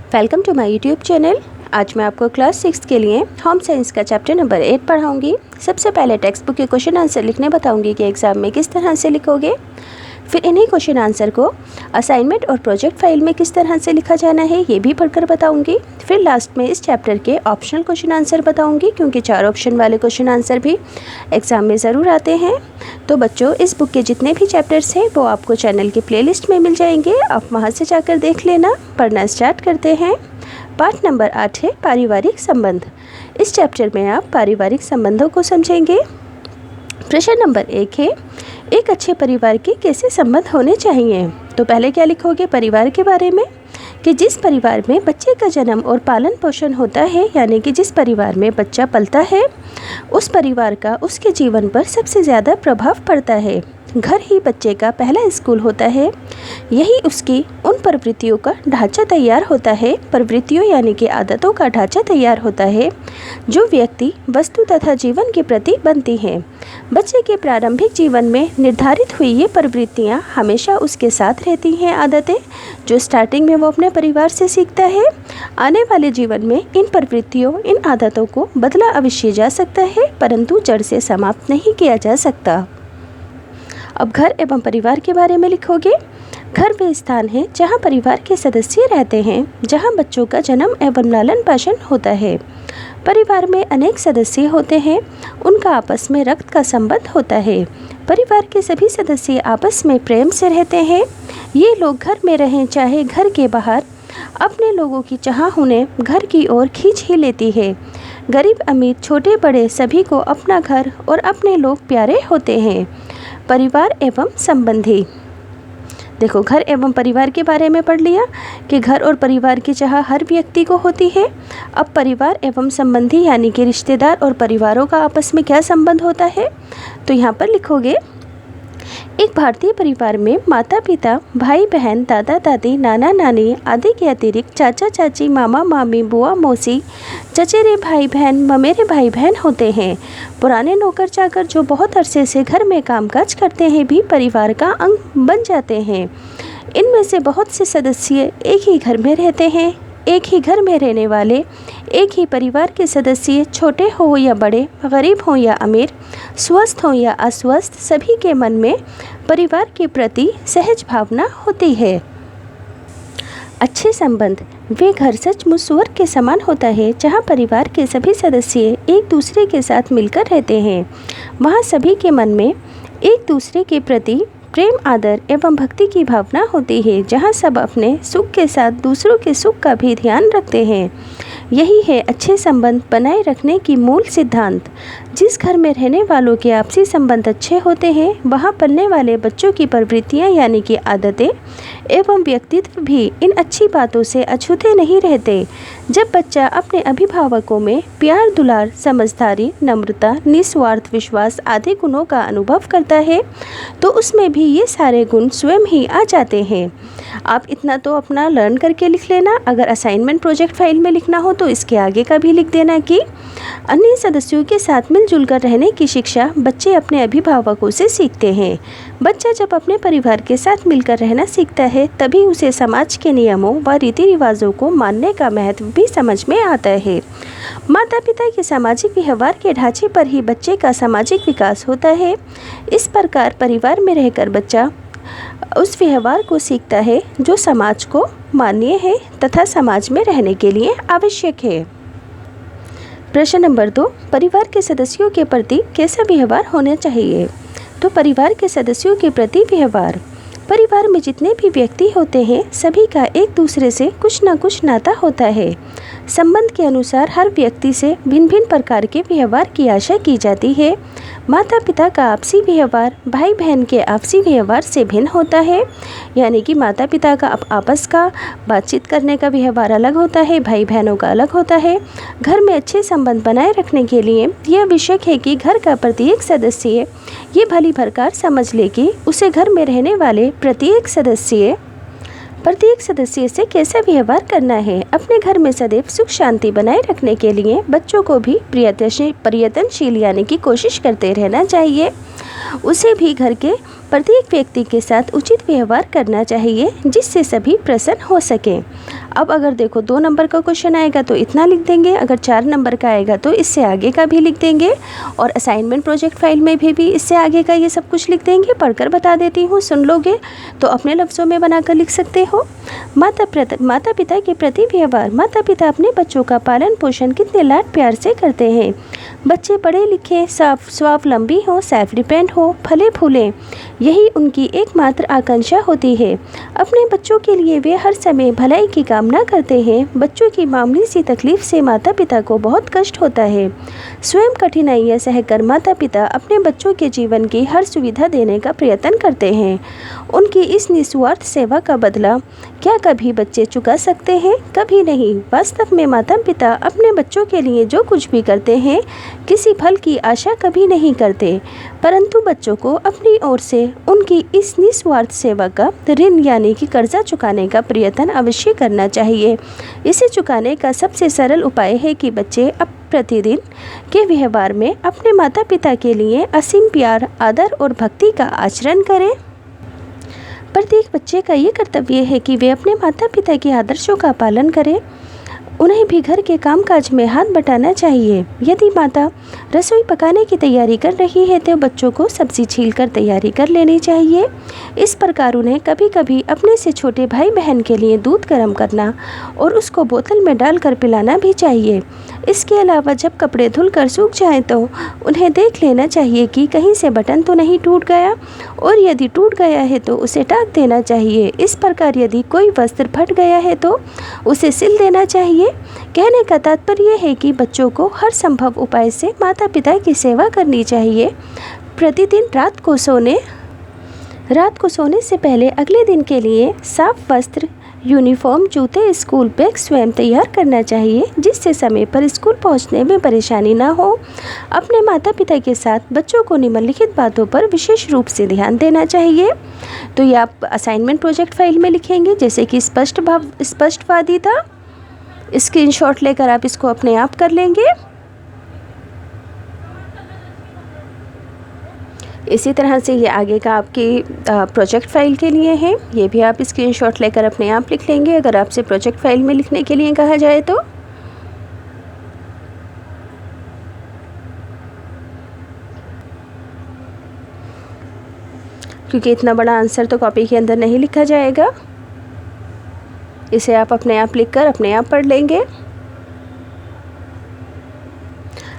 Welcome to my YouTube channel. आज मैं आपको क्लास 6 के लिए होम साइंस का चैप्टर नंबर 8 पढ़ाऊंगी। सबसे पहले टेक्स्ट बुक के क्वेश्चन आंसर लिखने बताऊंगी कि एग्ज़ाम में किस तरह से लिखोगे। फिर इन्हीं क्वेश्चन आंसर को असाइनमेंट और प्रोजेक्ट फाइल में किस तरह से लिखा जाना है ये भी पढ़कर बताऊंगी। फिर लास्ट में इस चैप्टर के ऑप्शनल क्वेश्चन आंसर बताऊंगी, क्योंकि 4 ऑप्शन वाले क्वेश्चन आंसर भी एग्ज़ाम में ज़रूर आते हैं। तो बच्चों, इस बुक के जितने भी चैप्टर्स हैं वो आपको चैनल की प्लेलिस्ट में मिल जाएंगे, आप वहाँ से जाकर देख लेना। पढ़ना स्टार्ट करते हैं। पाठ नंबर 8 है पारिवारिक संबंध। इस चैप्टर में आप पारिवारिक संबंधों को समझेंगे। प्रश्न नंबर 1 है, एक अच्छे परिवार के कैसे संबंध होने चाहिए। तो पहले क्या लिखोगे परिवार के बारे में, कि जिस परिवार में बच्चे का जन्म और पालन पोषण होता है, यानी कि जिस परिवार में बच्चा पलता है, उस परिवार का उसके जीवन पर सबसे ज़्यादा प्रभाव पड़ता है। घर ही बच्चे का पहला स्कूल होता है। यही उसकी उन प्रवृत्तियों का ढांचा तैयार होता है, प्रवृत्तियों यानी कि आदतों का ढांचा तैयार होता है, जो व्यक्ति वस्तु तथा जीवन के प्रति बनती हैं। बच्चे के प्रारंभिक जीवन में निर्धारित हुई ये प्रवृत्तियाँ हमेशा उसके साथ रहती हैं। आदतें जो स्टार्टिंग में वो अपने परिवार से सीखता है, आने वाले जीवन में इन प्रवृत्तियों, इन आदतों को बदला अवश्य जा सकता है, परंतु जड़ से समाप्त नहीं किया जा सकता। अब घर एवं परिवार के बारे में लिखोगे। घर वे स्थान है जहाँ परिवार के सदस्य रहते हैं, जहाँ बच्चों का जन्म एवं लालन पालन होता है। परिवार में अनेक सदस्य होते हैं, उनका आपस में रक्त का संबंध होता है। परिवार के सभी सदस्य आपस में प्रेम से रहते हैं। ये लोग घर में रहें चाहे घर के बाहर, अपने लोगों की चाह उन्हें घर की ओर खींच ही लेती है। गरीब अमीर छोटे बड़े सभी को अपना घर और अपने लोग प्यारे होते हैं। परिवार एवं संबंधी, देखो घर एवं परिवार के बारे में पढ़ लिया कि घर और परिवार की चाह हर व्यक्ति को होती है। अब परिवार एवं संबंधी यानी कि रिश्तेदार और परिवारों का आपस में क्या संबंध होता है, तो यहाँ पर लिखोगे। एक भारतीय परिवार में माता पिता, भाई बहन, दादा दादी, नाना नानी आदि के अतिरिक्त चाचा चाची, मामा मामी, बुआ मौसी, चचेरे भाई बहन, ममेरे भाई बहन होते हैं। पुराने नौकर चाकर जो बहुत अरसे से घर में कामकाज करते हैं भी परिवार का अंग बन जाते हैं। इनमें से बहुत से सदस्य एक ही घर में रहते हैं। एक ही घर में रहने वाले एक ही परिवार के सदस्य, छोटे हो या बड़े, गरीब हो या अमीर, स्वस्थ हो या अस्वस्थ, सभी के मन में परिवार के प्रति सहज भावना होती है। अच्छे संबंध, वे घर सचमुच स्वर्ग के समान होता है, जहाँ परिवार के सभी सदस्य एक दूसरे के साथ मिलकर रहते हैं। वहाँ सभी के मन में एक दूसरे के प्रति प्रेम, आदर एवं भक्ति की भावना होती है, जहाँ सब अपने सुख के साथ दूसरों के सुख का भी ध्यान रखते हैं। यही है अच्छे संबंध बनाए रखने की मूल सिद्धांत। जिस घर में रहने वालों के आपसी संबंध अच्छे होते हैं, वहाँ पलने वाले बच्चों की प्रवृत्तियाँ यानी कि आदतें एवं व्यक्तित्व भी इन अच्छी बातों से अछूते नहीं रहते। जब बच्चा अपने अभिभावकों में प्यार, दुलार, समझदारी, नम्रता, निस्वार्थ विश्वास आदि गुणों का अनुभव करता है, तो उसमें भी ये सारे गुण स्वयं ही आ जाते हैं। आप इतना तो अपना लर्न करके लिख लेना। अगर असाइनमेंट प्रोजेक्ट फाइल में लिखना हो तो इसके आगे का भी लिख देना कि अन्य सदस्यों के साथ मिलजुल कर रहने की शिक्षा बच्चे अपने अभिभावकों से सीखते हैं। बच्चा जब अपने परिवार के साथ मिलकर रहना सीखता है, तभी उसे समाज के नियमों व रीति रिवाजों को मानने का महत्व भी समझ में आता है। माता पिता के सामाजिक व्यवहार के ढांचे पर ही बच्चे का सामाजिक विकास होता है। इस प्रकार परिवार में रहकर बच्चा उस व्यवहार को सीखता है जो समाज को मान्य है तथा समाज में रहने के लिए आवश्यक है। प्रश्न नंबर 2, परिवार के सदस्यों के प्रति कैसा व्यवहार होना चाहिए। तो परिवार के सदस्यों के प्रति व्यवहार, परिवार में जितने भी व्यक्ति होते हैं सभी का एक दूसरे से कुछ ना कुछ नाता होता है। संबंध के अनुसार हर व्यक्ति से भिन्न भिन्न प्रकार के व्यवहार की आशा की जाती है। माता पिता का आपसी व्यवहार भाई बहन के आपसी व्यवहार से भिन्न होता है, यानी कि माता पिता का आपस का बातचीत करने का व्यवहार अलग होता है, भाई बहनों का अलग होता है। घर में अच्छे संबंध बनाए रखने के लिए यह आवश्यक है कि घर का प्रत्येक सदस्य ये भली भरकर समझ ले कि उसे घर में रहने वाले प्रत्येक सदस्य से कैसा व्यवहार करना है। अपने घर में सदैव सुख शांति बनाए रखने के लिए बच्चों को भी प्रयत्नशील यानी कि कोशिश करते रहना चाहिए। उसे भी घर के प्रत्येक व्यक्ति के साथ उचित व्यवहार करना चाहिए, जिससे सभी प्रसन्न हो सकें। अब अगर देखो 2 नंबर का क्वेश्चन आएगा तो इतना लिख देंगे, अगर 4 नंबर का आएगा तो इससे आगे का भी लिख देंगे, और असाइनमेंट प्रोजेक्ट फाइल में भी इससे आगे का ये सब कुछ लिख देंगे। पढ़कर बता देती हूँ, सुन लोगे तो अपने लफ्ज़ों में बनाकर लिख सकते हो। माता पिता के प्रति व्यवहार। माता पिता अपने बच्चों का पालन पोषण कितने लाड प्यार से करते हैं। बच्चे पढ़े लिखे, साफ स्वावलंबी हो, सेल्फ डिपेंड हो, फले फूलें, यही उनकी एकमात्र आकांक्षा होती है। अपने बच्चों के लिए वे हर समय भलाई की कामना करते हैं। बच्चों की मामूली सी तकलीफ से माता पिता को बहुत कष्ट होता है। स्वयं कठिनाइयाँ सहकर माता पिता अपने बच्चों के जीवन की हर सुविधा देने का प्रयत्न करते हैं। उनकी इस निस्वार्थ सेवा का बदला क्या कभी बच्चे चुका सकते हैं? कभी नहीं। वास्तव में माता पिता अपने बच्चों के लिए जो कुछ भी करते हैं, किसी फल की आशा कभी नहीं करते, परंतु बच्चों को अपनी ओर से उनकी इस निस्वार्थ सेवा का ऋण यानी कि कर्जा चुकाने का प्रयत्न अवश्य करना चाहिए। इसे चुकाने का सबसे सरल उपाय है कि बच्चे अब प्रतिदिन के व्यवहार में अपने माता पिता के लिए असीम प्यार, आदर और भक्ति का आचरण करें। प्रत्येक बच्चे का ये कर्तव्य है कि वे अपने माता पिता के आदर्शों का पालन करें। उन्हें भी घर के कामकाज में हाथ बटाना चाहिए। यदि माता रसोई पकाने की तैयारी कर रही है तो बच्चों को सब्जी छीलकर तैयारी कर लेनी चाहिए। इस प्रकार उन्हें कभी कभी अपने से छोटे भाई बहन के लिए दूध गर्म करना और उसको बोतल में डालकर पिलाना भी चाहिए। इसके अलावा जब कपड़े धुलकर सूख जाएं तो उन्हें देख लेना चाहिए कि कहीं से बटन तो नहीं टूट गया, और यदि टूट गया है तो उसे टाँक देना चाहिए। इस प्रकार यदि कोई वस्त्र फट गया है तो उसे सिल देना चाहिए। कहने का तात्पर्य है कि बच्चों को हर संभव उपाय से माता पिता की सेवा करनी चाहिए। प्रतिदिन रात को सोने से पहले अगले दिन के लिए साफ वस्त्र, यूनिफॉर्म, जूते, स्कूल बैग स्वयं तैयार करना चाहिए, जिससे समय पर स्कूल पहुंचने में परेशानी ना हो। अपने माता पिता के साथ बच्चों को निम्नलिखित बातों पर विशेष रूप से ध्यान देना चाहिए। तो ये आप असाइनमेंट प्रोजेक्ट फाइल में लिखेंगे, जैसे कि स्पष्टवादिता। स्क्रीनशॉट लेकर आप इसको अपने आप कर लेंगे। इसी तरह से ये आगे का आपकी प्रोजेक्ट फाइल के लिए है, ये भी आप स्क्रीनशॉट लेकर अपने आप लिख लेंगे अगर आपसे प्रोजेक्ट फाइल में लिखने के लिए कहा जाए तो। क्योंकि इतना बड़ा आंसर तो कॉपी के अंदर नहीं लिखा जाएगा, इसे आप अपने आप लिखकर अपने आप पढ़ लेंगे।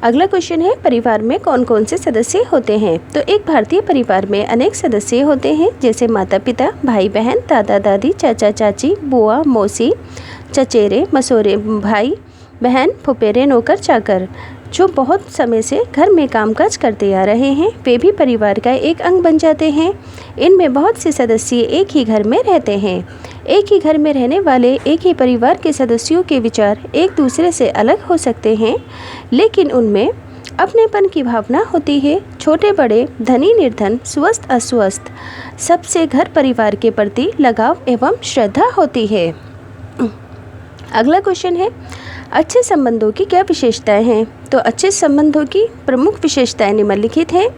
अगला क्वेश्चन है, परिवार में कौन कौन से सदस्य होते हैं? तो एक भारतीय परिवार में अनेक सदस्य होते हैं, जैसे माता पिता, भाई बहन, दादा दादी, चाचा चाची, बुआ मौसी, चचेरे मसोरे, भाई बहन, फुफेरे, नौकर चाकर, जो बहुत समय से घर में कामकाज करते आ रहे हैं, वे भी परिवार का एक अंग बन जाते हैं। इनमें बहुत से सदस्य एक ही घर में रहते हैं। एक ही घर में रहने वाले एक ही परिवार के सदस्यों के विचार एक दूसरे से अलग हो सकते हैं, लेकिन उनमें अपनेपन की भावना होती है। छोटे बड़े, धनी निर्धन, स्वस्थ अस्वस्थ, सबसे घर परिवार के प्रति लगाव एवं श्रद्धा होती है। अगला क्वेश्चन है, अच्छे संबंधों की क्या विशेषताएं हैं? तो अच्छे संबंधों की प्रमुख विशेषताएं निम्नलिखित हैं।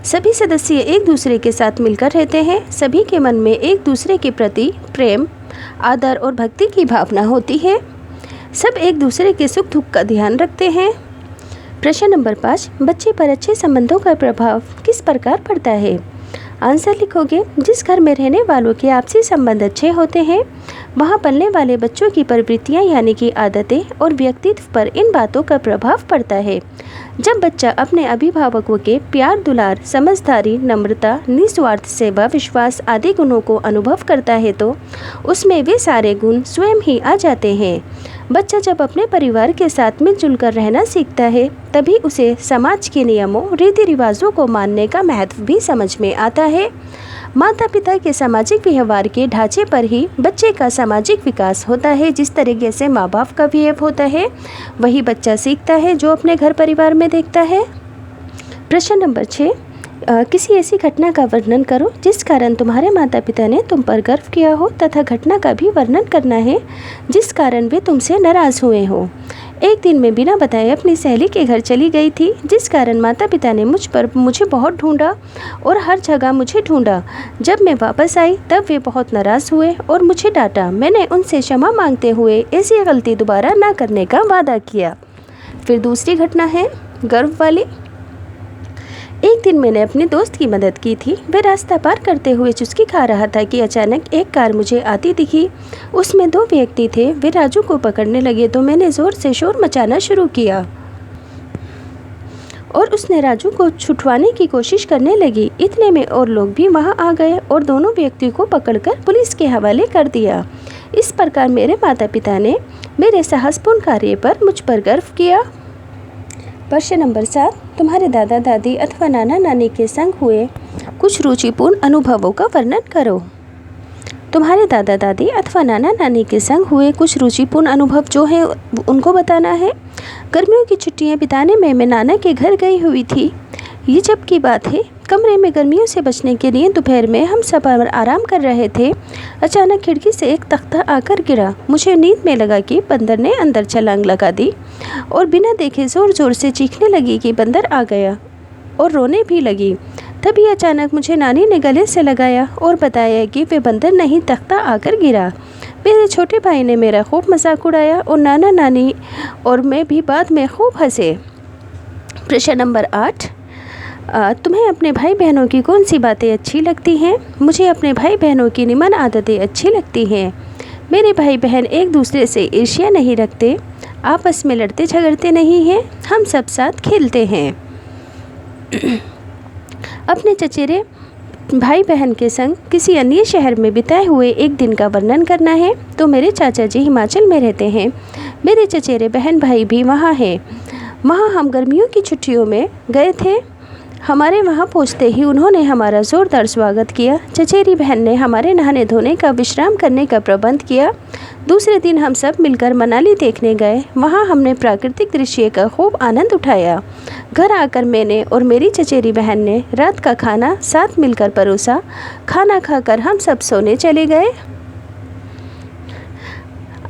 सभी सदस्य एक दूसरे के साथ मिलकर रहते हैं। सभी के मन में एक दूसरे के प्रति प्रेम, आदर और भक्ति की भावना होती है। सब एक दूसरे के सुख दुख का ध्यान रखते हैं। प्रश्न नंबर 5, बच्चे पर अच्छे संबंधों का प्रभाव किस प्रकार पड़ता है? आंसर लिखोगे, जिस घर में रहने वालों के आपसी संबंध अच्छे होते हैं, वहाँ पलने वाले बच्चों की प्रवृत्तियाँ यानी कि आदतें और व्यक्तित्व पर इन बातों का प्रभाव पड़ता है। जब बच्चा अपने अभिभावकों के प्यार, दुलार, समझदारी, नम्रता, निस्वार्थ सेवा, विश्वास आदि गुणों को अनुभव करता है तो उसमें वे सारे गुण स्वयं ही आ जाते हैं। बच्चा जब अपने परिवार के साथ मिलजुल कर रहना सीखता है, तभी उसे समाज के नियमों, रीति रिवाजों को मानने का महत्व भी समझ में आता है। माता पिता के सामाजिक व्यवहार के ढांचे पर ही बच्चे का सामाजिक विकास होता है। जिस तरीके से माँ बाप का बिहेव होता है, वही बच्चा सीखता है जो अपने घर परिवार में देखता है। प्रश्न नंबर 6, किसी ऐसी घटना का वर्णन करो जिस कारण तुम्हारे माता पिता ने तुम पर गर्व किया हो तथा घटना का भी वर्णन करना है जिस कारण वे तुमसे नाराज़ हुए हो। एक दिन मैं बिना बताए अपनी सहेली के घर चली गई थी जिस कारण माता पिता ने मुझे बहुत ढूंढा और हर जगह मुझे ढूंढा। जब मैं वापस आई तब वे बहुत नाराज़ हुए और मुझे डांटा। मैंने उनसे क्षमा मांगते हुए ऐसी गलती दोबारा ना करने का वादा किया। फिर दूसरी घटना है गर्व वाली। एक दिन मैंने अपने दोस्त की मदद की थी। वह रास्ता पार करते हुए चुस्की खा रहा था कि अचानक एक कार मुझे आती दिखी। उसमें 2 व्यक्ति थे। वे राजू को पकड़ने लगे तो मैंने ज़ोर से शोर मचाना शुरू किया और उसने राजू को छुड़वाने की कोशिश करने लगी। इतने में और लोग भी वहां आ गए और दोनों व्यक्तियों को पकड़कर पुलिस के हवाले कर दिया। इस प्रकार मेरे माता पिता ने मेरे साहसपूर्ण कार्य पर मुझ पर गर्व किया। प्रश्न नंबर 7, तुम्हारे दादा दादी अथवा नाना नानी के संग हुए कुछ रुचिपूर्ण अनुभवों का वर्णन करो। तुम्हारे दादा दादी अथवा नाना नानी के संग हुए कुछ रुचिपूर्ण अनुभव जो है उनको बताना है। गर्मियों की छुट्टियां बिताने में मैं नाना के घर गई हुई थी। ये जब की बात है, कमरे में गर्मियों से बचने के लिए दोपहर में हम सब आराम कर रहे थे। अचानक खिड़की से एक तख्ता आकर गिरा। मुझे नींद में लगा कि बंदर ने अंदर छलांग लगा दी और बिना देखे ज़ोर ज़ोर से चीखने लगी कि बंदर आ गया और रोने भी लगी। तभी अचानक मुझे नानी ने गले से लगाया और बताया कि वे बंदर नहीं, तख्ता आकर गिरा। मेरे छोटे भाई ने मेरा खूब मजाक उड़ाया और नाना नानी और मैं भी बाद में खूब हंसे। प्रश्न नंबर 8, तुम्हें अपने भाई बहनों की कौन सी बातें अच्छी लगती हैं? मुझे अपने भाई बहनों की निम्न आदतें अच्छी लगती हैं। मेरे भाई बहन एक दूसरे से ईर्ष्या नहीं रखते, आपस में लड़ते झगड़ते नहीं हैं, हम सब साथ खेलते हैं। अपने चचेरे भाई बहन के संग किसी अन्य शहर में बिताए हुए एक दिन का वर्णन करना है तो मेरे चाचा जी हिमाचल में रहते हैं। मेरे चचेरे बहन भाई भी वहाँ हैं। वहाँ हम गर्मियों की छुट्टियों में गए थे। हमारे वहाँ पहुँचते ही उन्होंने हमारा ज़ोरदार स्वागत किया। चचेरी बहन ने हमारे नहाने धोने का विश्राम करने का प्रबंध किया। दूसरे दिन हम सब मिलकर मनाली देखने गए। वहाँ हमने प्राकृतिक दृश्य का खूब आनंद उठाया। घर आकर मैंने और मेरी चचेरी बहन ने रात का खाना साथ मिलकर परोसा। खाना खाकर हम सब सोने चले गए।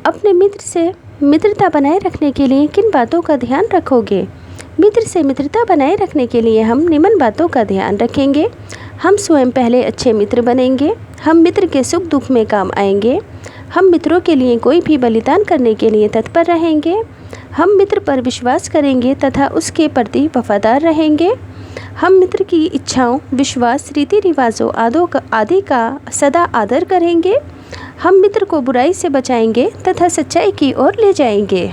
अपने मित्र से मित्रता बनाए रखने के लिए किन बातों का ध्यान रखोगे? मित्र से मित्रता बनाए रखने के लिए हम निम्न बातों का ध्यान रखेंगे। हम स्वयं पहले अच्छे मित्र बनेंगे। हम मित्र के सुख दुख में काम आएंगे। हम मित्रों के लिए कोई भी बलिदान करने के लिए तत्पर रहेंगे। हम मित्र पर विश्वास करेंगे तथा उसके प्रति वफादार रहेंगे। हम मित्र की इच्छाओं, विश्वास, रीति रिवाजों आदि का सदा आदर करेंगे। हम मित्र को बुराई से बचाएंगे तथा सच्चाई की ओर ले जाएंगे।